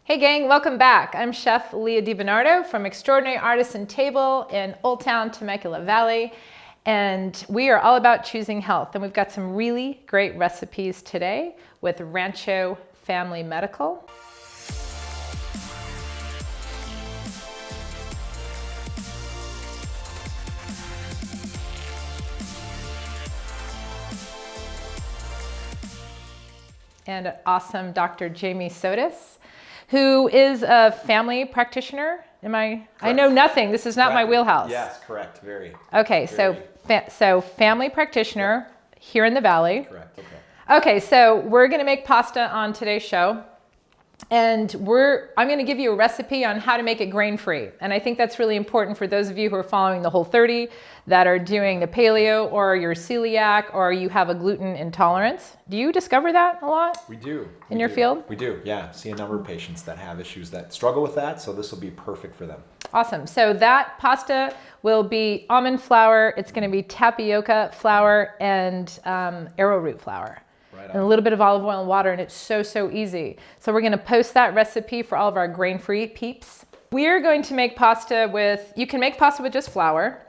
Hey gang, welcome back. I'm Chef Leah DiBernardo from Extraordinary Artisan Table in Old Town Temecula Valley. And we are all about choosing health. And we've got some really great recipes today with Rancho Family Medical. And awesome Dr. Jamie Sotis, who is a family practitioner. I know nothing. This is not my wheelhouse. Yes, correct. Very. Okay, so family practitioner here in the Valley. Correct. Okay. Okay, so we're going to make pasta on today's show. And I'm going to give you a recipe on how to make it grain-free. And I think that's really important for those of you who are following the Whole30, that are doing the paleo, or you're celiac, or you have a gluten intolerance. Do you discover that a lot? We do. In your field? We do, yeah. See a number of patients that have issues that struggle with that, so this will be perfect for them. Awesome. So that pasta will be almond flour, it's going to be tapioca flour, and arrowroot flour. And a little bit of olive oil and water, and it's so easy. So we're going to post that recipe for all of our grain-free peeps. We're going to make pasta with, you can make pasta with just flour,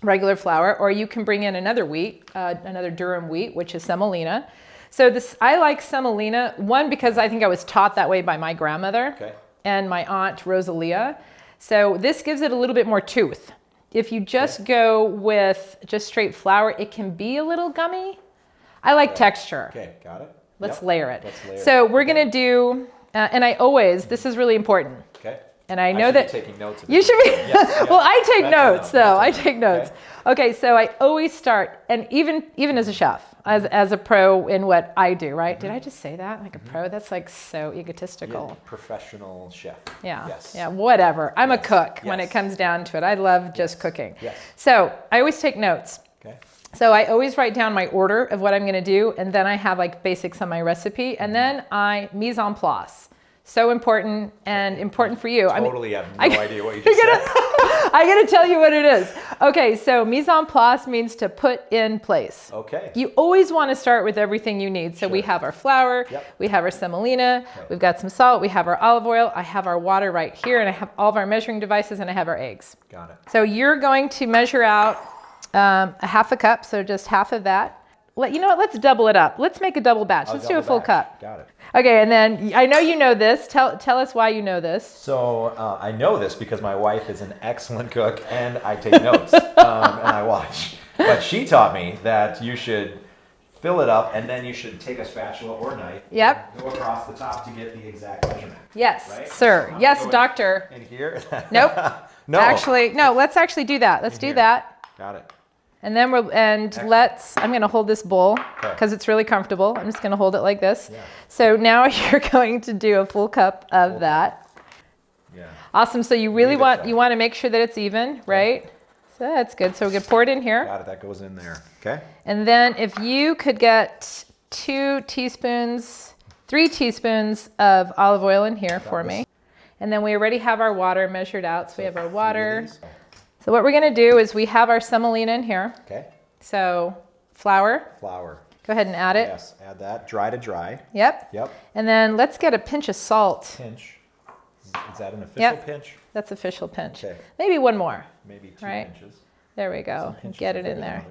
regular flour, or you can bring in another wheat, another durum wheat, which is semolina. So I like semolina, one, because I think I was taught that way by my grandmother and my aunt Rosalia. So this gives it a little bit more tooth. If you just go with just straight flour, it can be a little gummy. I like texture. Okay, got it. Let's layer it. Let's layer so we're going to do, and I always, this is really important. Okay. And I know that taking notes. You should be. Yes. Well, I take notes though. I take notes. Okay, so I always start, and even as a chef, as a pro in what I do, right? Did I just say that? Like a pro? That's like so egotistical. Yeah, professional chef. Yeah. Yes. Yeah, whatever. I'm a cook when it comes down to it. I love just cooking. Yes. So I always take notes. Okay. So I always write down my order of what I'm going to do, and then I have like basics on my recipe, and then I mise en place. So important, and important for you. Totally have no idea what you just said. I'm going to tell you what it is. Okay, so mise en place means to put in place. Okay. You always want to start with everything you need. So we have our flour, we have our semolina, we've got some salt, we have our olive oil, I have our water right here, and I have all of our measuring devices, and I have our eggs. Got it. So you're going to measure out a half a cup, so just half of that. You know what, let's double it up. Let's make a double batch. Let's do a full cup. Got it. Okay, and then I know you know this. Tell us why you know this. So I know this because my wife is an excellent cook, and I take notes, and I watch. But she taught me that you should fill it up, and then you should take a spatula or knife and go across the top to get the exact measurement. Yes, right? sir. Yes, doctor. In here? Nope. No. No, let's actually do that. Let's do that. Got it. And then I'm going to hold this bowl because it's really comfortable. I'm just going to hold it like this. Yeah. So now you're going to do a full cup of that. Yeah. Awesome. So you really want to make sure that it's even, right? So that's good. So we're going to pour it in here. Got it. That goes in there. Okay. And then if you could get 3 teaspoons of olive oil in here for me. And then we already have our water measured out. So we have our water. So what we're going to do is we have our semolina in here. Okay. So flour. Flour. Go ahead and add it. Yes, add that. Dry to dry. Yep. And then let's get a pinch of salt. Pinch. Is that an official pinch? That's official pinch. Okay. Maybe one more. Maybe 2 pinches. There we go. Get it in there.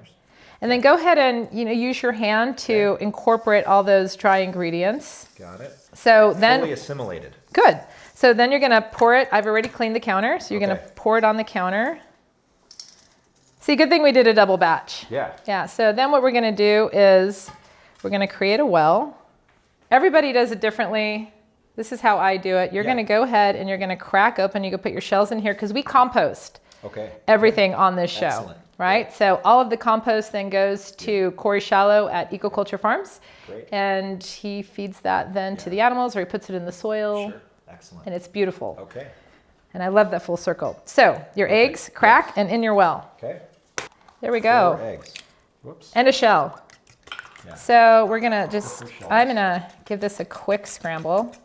And then go ahead and use your hand to incorporate all those dry ingredients. Got it. So then fully assimilated. Good. So then you're going to pour it. I've already cleaned the counter, so you're going to pour it on the counter. See, good thing we did a double batch. Yeah. Yeah, so then what we're going to do is we're going to create a well. Everybody does it differently. This is how I do it. You're going to go ahead and you're going to crack open. You can put your shells in here because we compost everything on this show. Excellent. Right? So all of the compost then goes to Corey Shallow at Ecoculture Farms. Great. And he feeds that then to the animals, or he puts it in the soil. Sure. Excellent. And it's beautiful. Okay. And I love that full circle. So your eggs crack and in your well. Okay. There we go. 4 eggs. Whoops. And a shell. Yeah. So we're gonna I'm gonna give this a quick scramble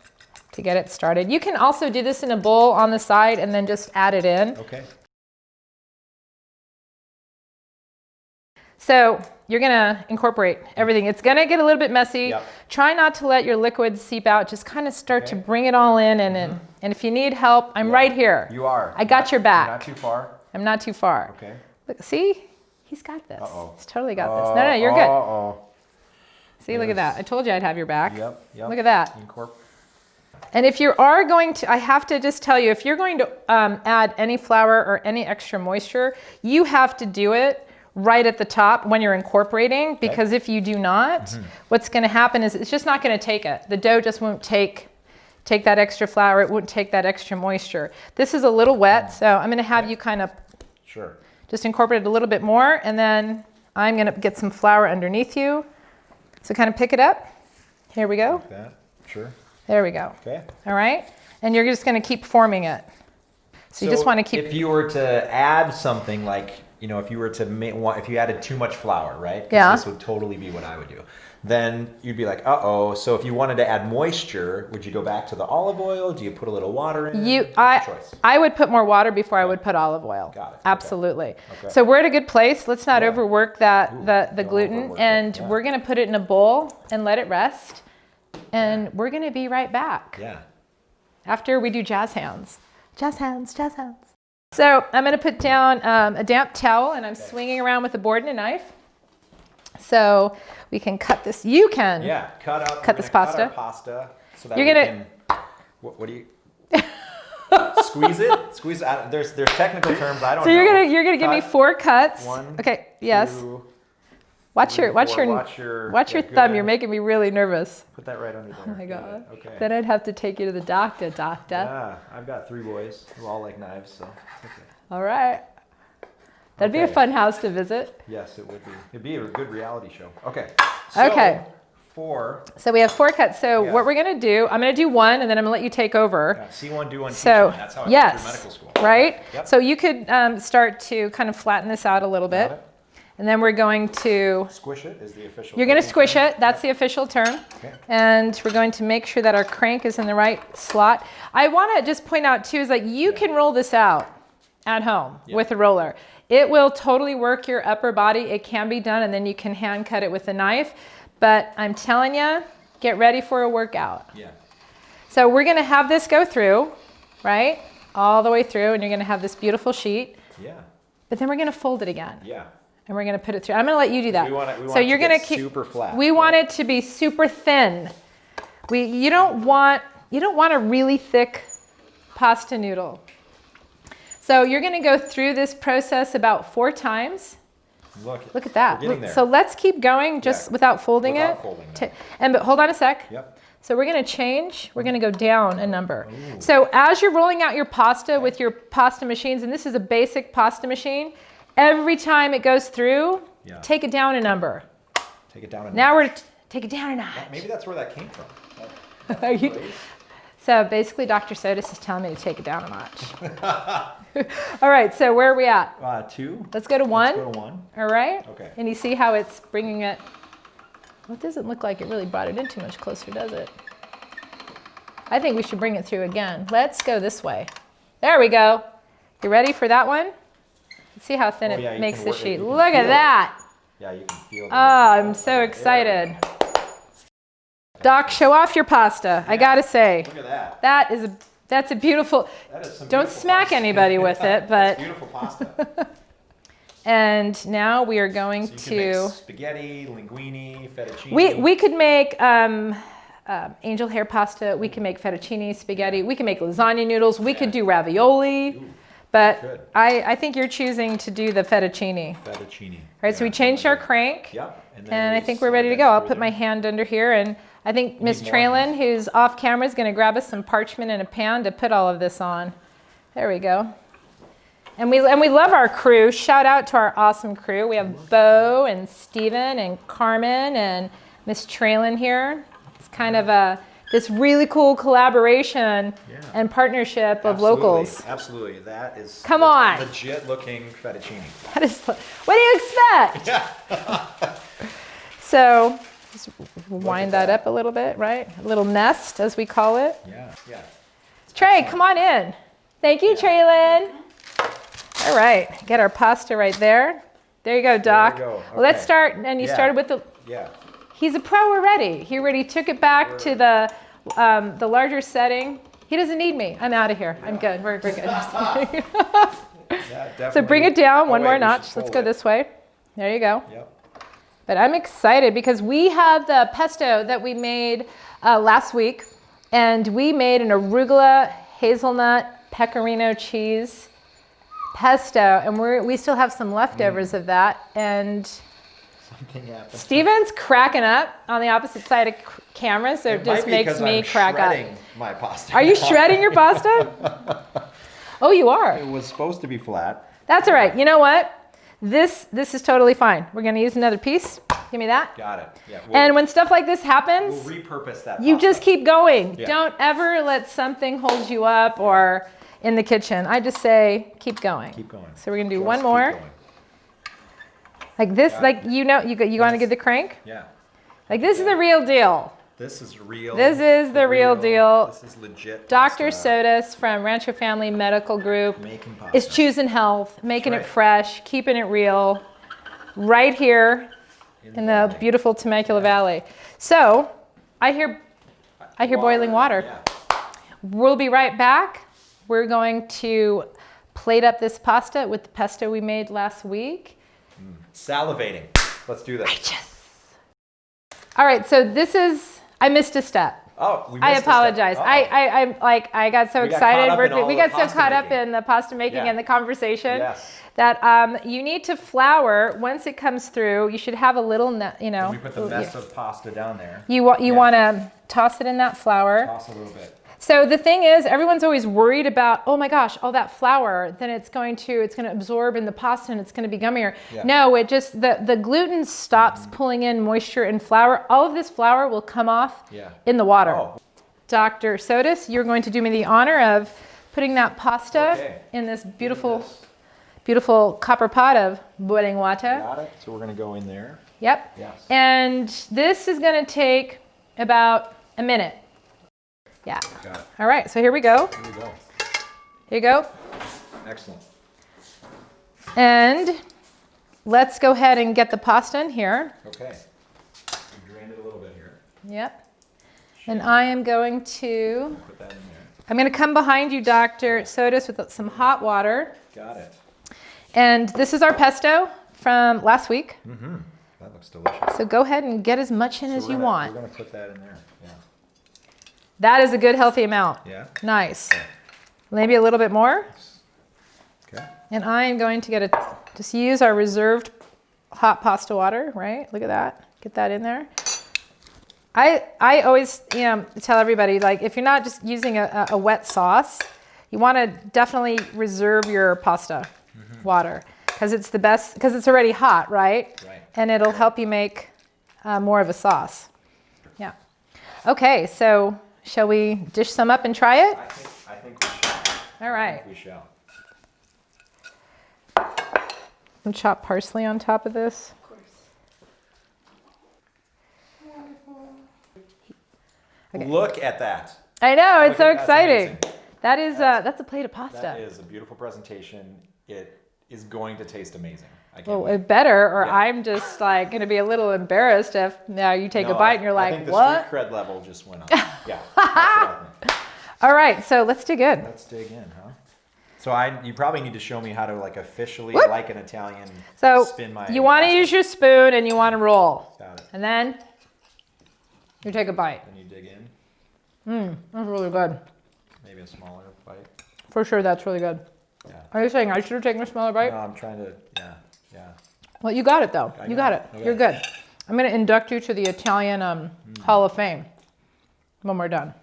to get it started. You can also do this in a bowl on the side and then just add it in. Okay. So you're gonna incorporate everything. It's gonna get a little bit messy. Yep. Try not to let your liquid seep out. Just kind of start to bring it all in, and if you need help, I'm right here. You are. I got your back. You're not too far. I'm not too far. Okay. Look, see, he's got this. Uh-oh. He's totally got this. No, you're good. Uh-oh. See, look at that. I told you I'd have your back. Yep. Look at that. Incorporate. And if you are going to, I have to just tell you, if you're going to add any flour or any extra moisture, you have to do it right at the top when you're incorporating, because if you do not, what's going to happen is it's just not going to take it. The dough just won't take that extra flour. It won't take that extra moisture. This is a little wet, so I'm going to have you kind of just incorporate it a little bit more, and then I'm going to get some flour underneath you. So kind of pick it up. Here we go. Like that. Sure. There we go. Okay. All right. And you're just going to keep forming it. So you just want to keep. If you were to add something like, if you were to if you added too much flour, right? 'Cause Yeah. this would totally be what I would do. Then you'd be like, uh-oh. So if you wanted to add moisture, would you go back to the olive oil? Do you put a little water in? What's your choice? I would put more water before I would put olive oil. Got it. Absolutely. Okay. So we're at a good place. Let's not overwork the gluten. overwork it. And Yeah. we're going to put it in a bowl and let it rest. And we're going to be right back. Yeah. After we do jazz hands. Jazz hands, jazz hands. So I'm going to put down a damp towel, and I'm swinging around with a board and a knife. So we can cut this. You can. Yeah. Cut this pasta. Cut our pasta so that You're we gonna- can. What do you? Squeeze it. Squeeze it. There's technical terms I don't So know. you're gonna give me 4 cuts. One, Okay. Yes. 2, Watch 3, your 4. watch your thumb. You're making me really nervous. Put that right under there. Oh my God. Okay. Then I'd have to take you to the doctor. Yeah, I've got 3 boys who all like knives, so it's okay. All right. That'd be a Okay. fun house to visit. Yes, it would be. It'd be a good reality show. Okay. Okay. 4. So we have 4 cuts. So Yeah. what we're gonna do, I'm gonna do 1, and then I'm gonna let you take over. Yeah, see one, do one, teach So one. That's how I went yes, through medical school. right? Yep. So you could start to kind of flatten this out a little bit. Got it. And then we're going to, Squish it is the official. you're going to cooking squish term. it. That's the official term. Okay. And we're going to make sure that our crank is in the right slot. I want to just point out too, is that you can roll this out at home with a roller. It will totally work your upper body. It can be done, and then you can hand cut it with a knife. But I'm telling you, get ready for a workout. Yeah. So we're going to have this go through, right? All the way through, and you're going to have this beautiful sheet. Yeah. But then we're going to fold it again. Yeah. And we're going to put it through. I'm going to let you do that. We want so you're going to keep super flat. We want it to be super thin. You don't want a really thick pasta noodle. So you're going to go through this process about 4 times. Look at that. We're getting there. So let's keep going just without folding Without it. folding it. But hold on a sec. Yep. So we're going to change. We're going to go down a number. Ooh. So as you're rolling out your pasta with your pasta machines, and this is a basic pasta machine, every time it goes through, take it down a number. Take it down a notch. Now we're take it down a notch. Maybe that's where that came from. Are you? So basically, Dr. Sotis is telling me to take it down a notch. All right, so where are we at? 2. Let's go to 1. Let's go to 1. All right. Okay. And you see how it's bringing it. Well, it doesn't look like it really brought it in too much closer, does it? I think we should bring it through again. Let's go this way. There we go. You ready for that one? See how thin it makes the sheet. Look at that. Yeah, you can feel it. Oh, I'm so excited. Doc, show off your pasta. I gotta say. Look at that. That's a beautiful. That is some Don't beautiful smack pasta. anybody with it, but. Beautiful pasta. And now we are going So you to. can make spaghetti, linguine, fettuccine. We could make angel hair pasta. We can make fettuccine, spaghetti. We can make lasagna noodles. We could do ravioli. Ooh, but good. I think you're choosing to do the fettuccine. Fettuccine. All right, so we changed our crank. Yep. And I think we're ready to go. I'll put my hand under here, and I think Miss Traylon, who's off camera, is going to grab us some parchment and a pan to put all of this on. There we go. And we love our crew. Shout out to our awesome crew. We have Bo and Steven and Carmen and Miss Traylon here. It's kind of this really cool collaboration and partnership of locals. Absolutely. That is Come on. Legit looking fettuccine. That is, what do you expect? Yeah. So just wind that up a little bit, right? A little nest, as we call it. Yeah. Yeah. Trey, come on in. Thank you, Traylon. All right, get our pasta right there. There you go, Doc. There you go. Well, let's Okay. start. And you started with the. Yeah. He's a pro already. He already took it back to the larger setting. He doesn't need me. I'm out of here. I'm good. We're good. Yeah, So bring it down one wait, more we notch. should Let's fold go it. this way. There you go. Yep. But I'm excited because we have the pesto that we made last week, and we made an arugula hazelnut pecorino cheese pesto, and we still have some leftovers of that. And Something happened. Steven's cracking up on the opposite side of camera, so it might just be makes 'cause me I'm crack up. shredding my pasta. Are you shredding your pasta? Oh, you are. It was supposed to be flat. That's all right. You know what? This is totally fine. We're gonna use another piece. Give me that. Got it. Yeah. And when stuff like this happens, we'll repurpose that. you pasta. just keep going. Yeah. Don't ever let something hold you up or in the kitchen. I just say keep going. Keep going. So we're gonna do Just one keep more. going. Like this, Got like you want to Yes. give the crank? Yeah. Like this is the real deal. This is real. This is the real deal. This is legit. Dr. pasta. Sotis from Rancho Family Medical Group Making pasta. is choosing health, making That's it right. fresh, keeping it real, right here in the valley. beautiful Temecula Valley. So I hear boiling water. Yeah. We'll be right back. We're going to plate up this pasta with the pesto we made last week. Salivating. Let's do this. Righteous. All right, so this is, I missed a step. Oh, we missed I a step. apologize. Uh-oh. I got so We got excited. caught up in all We the got so pasta caught up making. in the pasta making Yeah. and the conversation Yes. that you need to flour once it comes through. You should have a little, And we put the mess of pasta down there. You want to toss it in that flour. Toss a little bit. So the thing is, everyone's always worried about, oh my gosh, all that flour, then it's going to absorb in the pasta and it's going to be gummier. Yeah. No, it just, the gluten stops pulling in moisture in flour. All of this flour will come off Yeah. in the water. Oh. Dr. Sotis, you're going to do me the honor of putting that pasta Okay. in this beautiful copper pot of boiling water. Got it. So we're gonna go in there. Yep. Yes. And this is going to take about a minute. Yeah. Got it. All right, so here we go. Here we go. Here you go. Excellent. And let's go ahead and get the pasta in here. Okay. We drained it a little bit here. Yep. And I am going to, Put that in there. I'm going to come behind you, Dr. Sotis, with some hot water. Got it. And this is our pesto from last week. Mm-hmm. That looks delicious. So go ahead and get as much in as you want. We're gonna put that in there. Yeah. That is a good, healthy amount. Yeah. Nice. Maybe a little bit more. Okay. And I am going to just use our reserved hot pasta water, right? Look at that. Get that in there. I always tell everybody, like, if you're not just using a wet sauce, you want to definitely reserve your pasta water because it's the best, because it's already hot, right? Right. And it'll help you make more of a sauce. Yeah. Okay, so shall we dish some up and try it? I think we shall. All right. We shall. And chop parsley on top of this. Of course. Okay. Look at that. I know, it's Look so at- that's exciting. amazing. That is that's a plate of pasta. That is a beautiful presentation. It is going to taste amazing. I can't Well, wait. it better, or Yeah. I'm just like going to be a little embarrassed if now you take a No, bite and you're I like, think the what? street cred level just went up. Yeah. That's what I think. All right, so let's dig in. Let's dig in, huh? So you probably need to show me how to like officially, Whoop. like an Italian, So spin my. you want to pasta. use your spoon and you want to roll, Got it. and then you take a bite. Then you dig in. That's really good. Maybe a smaller bite. For sure, that's really good. Yeah. Are you saying I should have taken a smaller bite? No, I'm trying to. Yeah. Yeah. Well, you got it though. I You got got it. it. Okay. You're good. I'm going to induct you to the Italian Hall of Fame when we're done.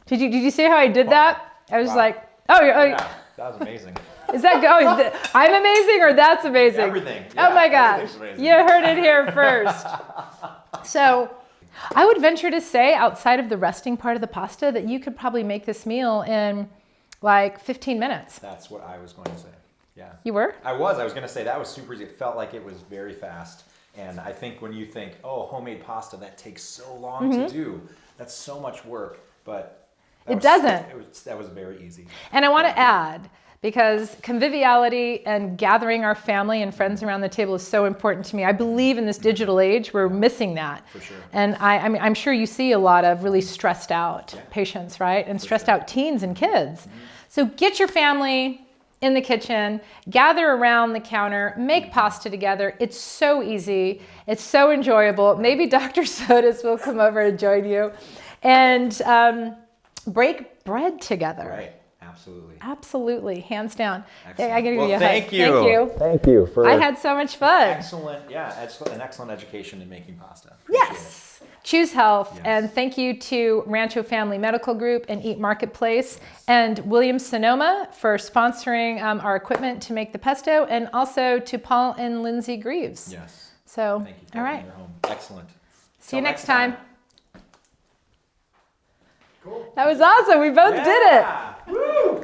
Did you see how I did that? I was Wow. like, oh, Yeah. That was amazing. is that good? Oh, I'm amazing or that's amazing? Everything. Oh Yeah, my gosh. everything's amazing. You heard it here first. So I would venture to say outside of the resting part of the pasta that you could probably make this meal in like 15 minutes. That's what I was going to say. Yeah. You were? I was going to say that was super easy. It felt like it was very fast. And I think when you think, oh, homemade pasta, that takes so long to do. That's so much work. But It doesn't. That was very easy. And I want to add because conviviality and gathering our family and friends around the table is so important to me. I believe in this digital age, we're missing that. For sure. And I mean, I'm sure you see a lot of really stressed out patients, right? And stressed out teens and kids. So get your family in the kitchen, gather around the counter, make pasta together. It's so easy. It's so enjoyable. Maybe Dr. Sotis will come over and join you. And break bread together. Right. Absolutely. Absolutely. Hands down. Excellent. I gotta give Well, you a thank hug. you. Thank you. Thank you for I had so much fun. an excellent education in making pasta. Appreciate Yes. Choose health. Yes. And thank you to Rancho Family Medical Group and E.A.T Marketplace and Williams Sonoma for sponsoring our equipment to make the pesto, and also to Paul and Lindsay Greaves. Yes. So, Thank you for all right. opening your home. Excellent. See you Till next time. Cool. That was awesome. We both did it. Woo!